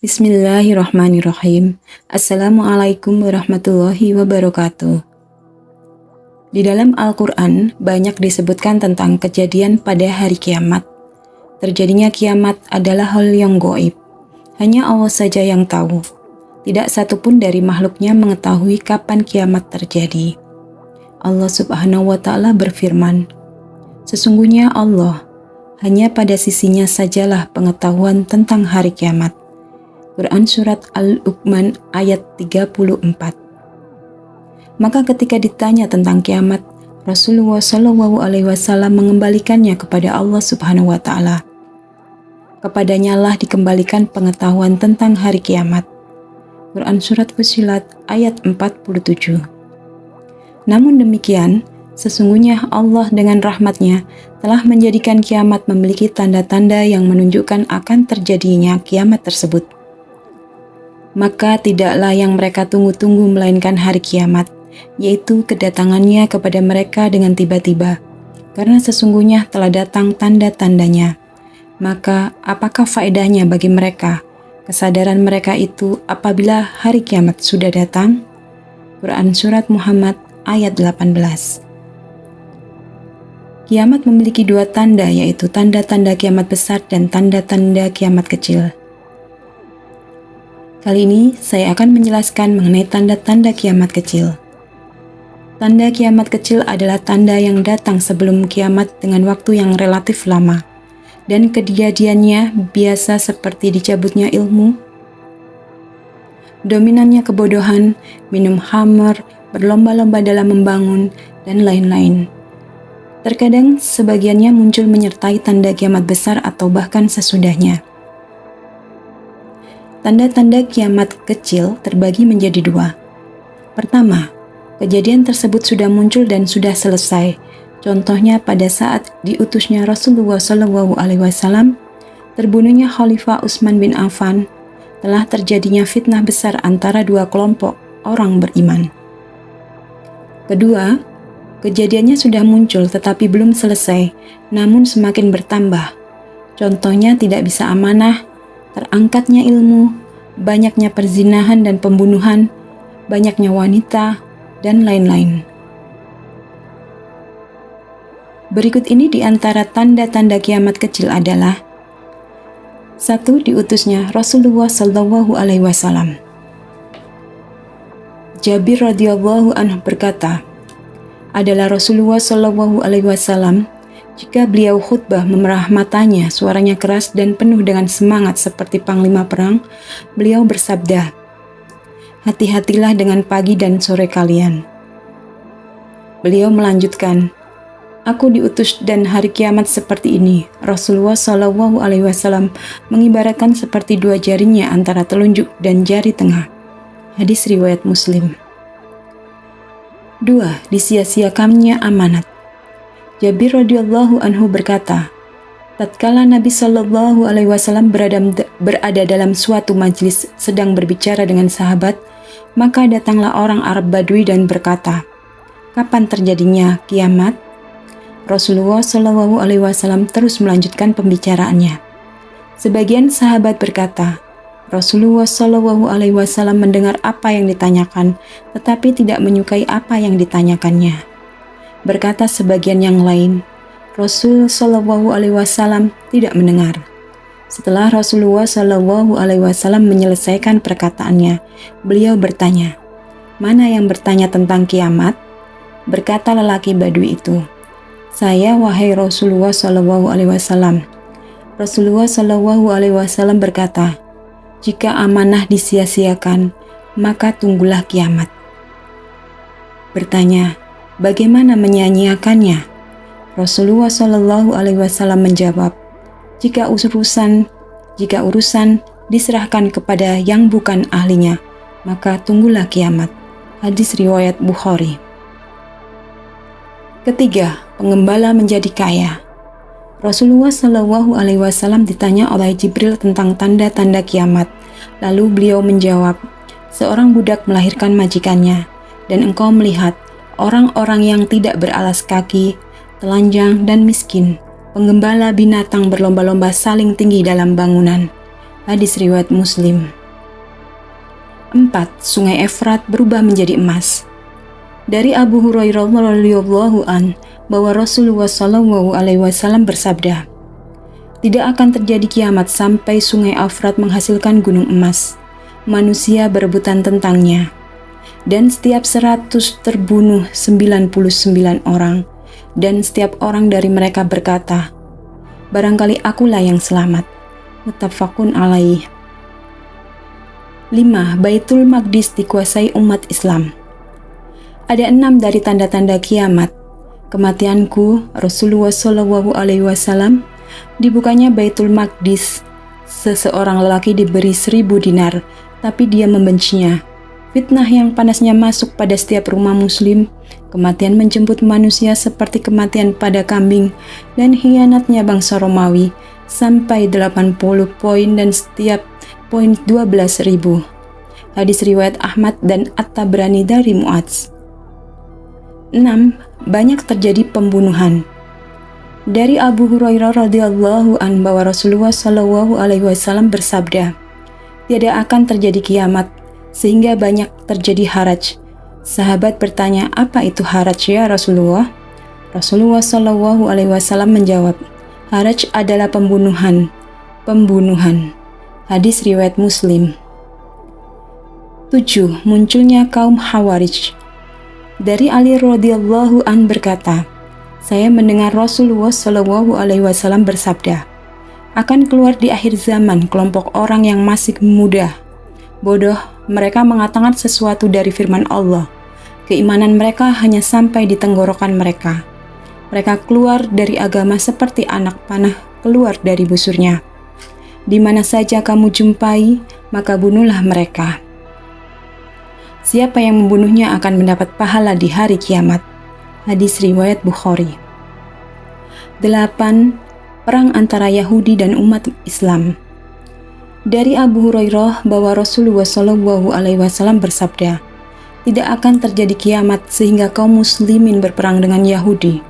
Bismillahirrahmanirrahim. Assalamualaikum warahmatullahi wabarakatuh. Di dalam Al-Quran banyak disebutkan tentang kejadian pada hari kiamat. Terjadinya kiamat adalah hal yang gaib. Hanya Allah saja yang tahu. Tidak satupun dari makhluknya mengetahui kapan kiamat terjadi. Allah Subhanahu wa Ta'ala berfirman, "Sesungguhnya Allah, hanya pada sisinya sajalah pengetahuan tentang hari kiamat." Quran Surat Al-Luqman ayat 34. Maka ketika ditanya tentang kiamat, Rasulullah SAW mengembalikannya kepada Allah Subhanahu wa Ta'ala. Kepadanya lah dikembalikan pengetahuan tentang hari kiamat. Quran Surat Fussilat ayat 47. Namun demikian, sesungguhnya Allah dengan rahmat-Nya telah menjadikan kiamat memiliki tanda-tanda yang menunjukkan akan terjadinya kiamat tersebut. Maka tidaklah yang mereka tunggu-tunggu melainkan hari kiamat, yaitu kedatangannya kepada mereka dengan tiba-tiba, karena sesungguhnya telah datang tanda-tandanya. Maka apakah faedahnya bagi mereka kesadaran mereka itu apabila hari kiamat sudah datang? Quran Surat Muhammad ayat 18. Kiamat memiliki dua tanda, yaitu tanda-tanda kiamat besar dan tanda-tanda kiamat kecil. Kali ini saya akan menjelaskan mengenai tanda-tanda kiamat kecil. Tanda kiamat kecil adalah tanda yang datang sebelum kiamat dengan waktu yang relatif lama, dan kejadiannya biasa seperti dicabutnya ilmu, dominannya kebodohan, minum khamar, berlomba-lomba dalam membangun, dan lain-lain. Terkadang sebagiannya muncul menyertai tanda kiamat besar atau bahkan sesudahnya. Tanda-tanda kiamat kecil terbagi menjadi dua. Pertama, kejadian tersebut sudah muncul dan sudah selesai. Contohnya pada saat diutusnya Rasulullah SAW, terbunuhnya Khalifah Utsman bin Affan, telah terjadinya fitnah besar antara dua kelompok orang beriman. Kedua, kejadiannya sudah muncul tetapi belum selesai, namun semakin bertambah. Contohnya tidak bisa amanah, terangkatnya ilmu, banyaknya perzinahan dan pembunuhan, banyaknya wanita, dan lain-lain. Berikut ini di antara tanda-tanda kiamat kecil adalah: 1. Diutusnya Rasulullah SAW. Jabir radhiyallahu anhu berkata, adalah Rasulullah SAW, jika beliau khutbah memerah matanya, suaranya keras dan penuh dengan semangat seperti panglima perang, beliau bersabda, "Hati-hatilah dengan pagi dan sore kalian." Beliau melanjutkan, "Aku diutus dan hari kiamat seperti ini." Rasulullah SAW mengibaratkan seperti dua jarinya antara telunjuk dan jari tengah. Hadis riwayat Muslim. 2. Disia-siakannya amanat. Jabir radhiyallahu anhu berkata, tatkala Nabi SAW berada dalam suatu majlis sedang berbicara dengan sahabat, maka datanglah orang Arab Badui dan berkata, "Kapan terjadinya kiamat?" Rasulullah SAW terus melanjutkan pembicaraannya. Sebagian sahabat berkata, Rasulullah SAW mendengar apa yang ditanyakan, tetapi tidak menyukai apa yang ditanyakannya. Berkata sebagian yang lain, Rasul SAW tidak mendengar. Setelah Rasulullah SAW menyelesaikan perkataannya, beliau bertanya, "Mana yang bertanya tentang kiamat?" Berkata lelaki Badui itu, "Saya, wahai Rasulullah SAW." Rasulullah SAW berkata, "Jika amanah disia-siakan, maka tunggulah kiamat." Bertanya, "Bagaimana menyia-nyiakannya?" Rasulullah SAW menjawab, jika urusan diserahkan kepada yang bukan ahlinya, maka tunggulah kiamat. Hadis riwayat Bukhari. Ketiga, pengembala menjadi kaya. Rasulullah SAW ditanya oleh Jibril tentang tanda-tanda kiamat. Lalu beliau menjawab, "Seorang budak melahirkan majikannya, dan engkau melihat orang-orang yang tidak beralas kaki, telanjang dan miskin, penggembala binatang berlomba-lomba saling tinggi dalam bangunan. Hadis riwayat Muslim. 4. Sungai Efrat berubah menjadi emas. Dari Abu Hurairah radhiyallahu an bahwa Rasulullah shallallahu alaihi wasallam bersabda, "Tidak akan terjadi kiamat sampai sungai Efrat menghasilkan gunung emas. Manusia berebutan tentangnya. Dan setiap 100 terbunuh 99 orang, dan setiap orang dari mereka berkata, barangkali akulah yang selamat." Muttafaqun alaih. 5. Baitul Maqdis dikuasai umat Islam. Ada 6 dari tanda-tanda kiamat. Kematianku, Rasulullah Shallallahu Alaihi Wasallam, dibukanya Baitul Maqdis. Seseorang lelaki diberi 1000 dinar, tapi dia membencinya. Fitnah yang panasnya masuk pada setiap rumah muslim, kematian menjemput manusia seperti kematian pada kambing, dan hianatnya bangsa Romawi sampai 80 poin dan setiap poin 12.000. Hadis riwayat Ahmad dan At-Tabrani dari Mu'adz. 6. Banyak terjadi pembunuhan. Dari Abu Hurairah radhiyallahu an bahwa Rasulullah shallallahu alaihi wasallam bersabda, "Tidak akan terjadi kiamat sehingga banyak terjadi haraj." Sahabat bertanya, "Apa itu haraj ya Rasulullah?" Rasulullah shallallahu alaihi wasallam menjawab, "Haraj adalah pembunuhan." Hadis riwayat Muslim. 7. Munculnya kaum Khawarij. Dari Ali radhiyallahu an berkata, "Saya mendengar Rasulullah shallallahu alaihi wasallam bersabda, akan keluar di akhir zaman kelompok orang yang masih muda, bodoh, mereka mengatakan sesuatu dari firman Allah. Keimanan mereka hanya sampai di tenggorokan mereka. Mereka keluar dari agama seperti anak panah keluar dari busurnya. Di mana saja kamu jumpai, maka bunuhlah mereka. Siapa yang membunuhnya akan mendapat pahala di hari kiamat." Hadis riwayat Bukhari. 8. Perang antara Yahudi dan umat Islam. Dari Abu Hurairah bahwa Rasulullah Shallallahu alaihi wasallam bersabda, "Tidak akan terjadi kiamat sehingga kaum muslimin berperang dengan Yahudi.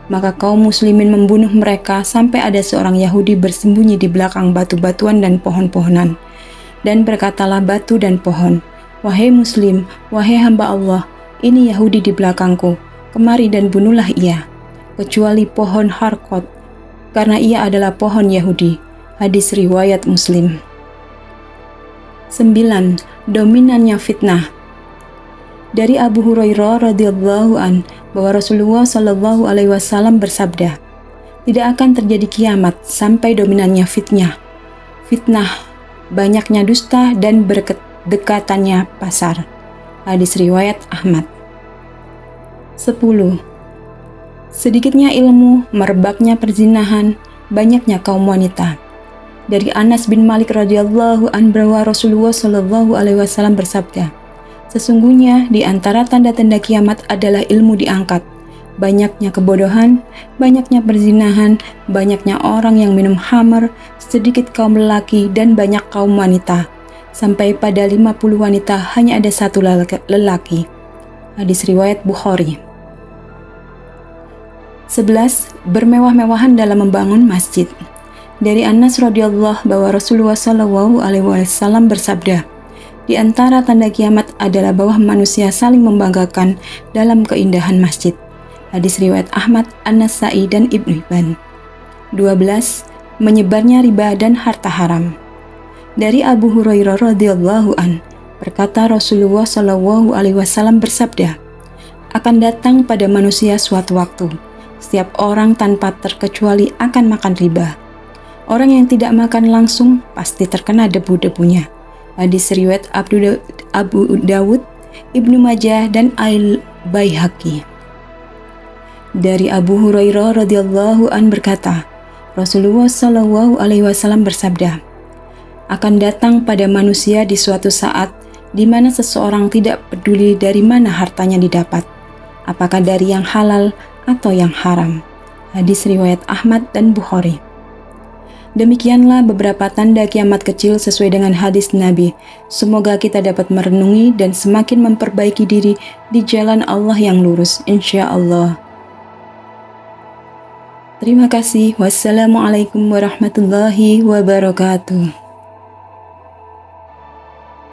Maka kaum muslimin membunuh mereka sampai ada seorang Yahudi bersembunyi di belakang batu-batuan dan pohon-pohonan. Dan berkatalah batu dan pohon, 'Wahai muslim, wahai hamba Allah, ini Yahudi di belakangku. Kemari dan bunuhlah ia, kecuali pohon Harkot, karena ia adalah pohon Yahudi.' Hadis riwayat Muslim. 9. Dominannya fitnah. Dari Abu Hurairah radhiyallahu an bahwa Rasulullah shallallahu alaihi wasallam bersabda, "Tidak akan terjadi kiamat sampai dominannya fitnah. Fitnah, banyaknya dusta dan berdekatannya pasar." Hadis riwayat Ahmad. 10. Sedikitnya ilmu, merebaknya perzinahan, banyaknya kaum wanita. Dari Anas bin Malik radhiyallahu an bahwa Rasulullah shallallahu alaihi wasallam bersabda, "Sesungguhnya di antara tanda-tanda kiamat adalah ilmu diangkat, banyaknya kebodohan, banyaknya perzinahan, banyaknya orang yang minum khamar, sedikit kaum lelaki dan banyak kaum wanita, sampai pada 50 wanita hanya ada 1 lelaki." Hadis riwayat Bukhari. 11. Bermewah-mewahan dalam membangun masjid. Dari Anas radhiyallahu bahwa Rasulullah shallallahu alaihi wasallam bersabda, "Di antara tanda kiamat adalah bahwa manusia saling membanggakan dalam keindahan masjid." Hadis riwayat Ahmad, An-Nasa'i dan Ibnu Hibban. 12. Menyebarnya riba dan harta haram. Dari Abu Hurairah radhiyallahu an berkata Rasulullah shallallahu alaihi wasallam bersabda, "Akan datang pada manusia suatu waktu, setiap orang tanpa terkecuali akan makan riba. Orang yang tidak makan langsung pasti terkena debu-debunya." Hadis riwayat Abu Dawud, Ibnu Majah dan Al-Baihaqi. Dari Abu Hurairah radhiyallahu an berkata, Rasulullah shallallahu alaihi wasallam bersabda, "Akan datang pada manusia di suatu saat di mana seseorang tidak peduli dari mana hartanya didapat, apakah dari yang halal atau yang haram." Hadis riwayat Ahmad dan Bukhari. Demikianlah beberapa tanda kiamat kecil sesuai dengan hadis Nabi. Semoga kita dapat merenungi dan semakin memperbaiki diri di jalan Allah yang lurus, insya Allah. Terima kasih. Wassalamualaikum warahmatullahi wabarakatuh.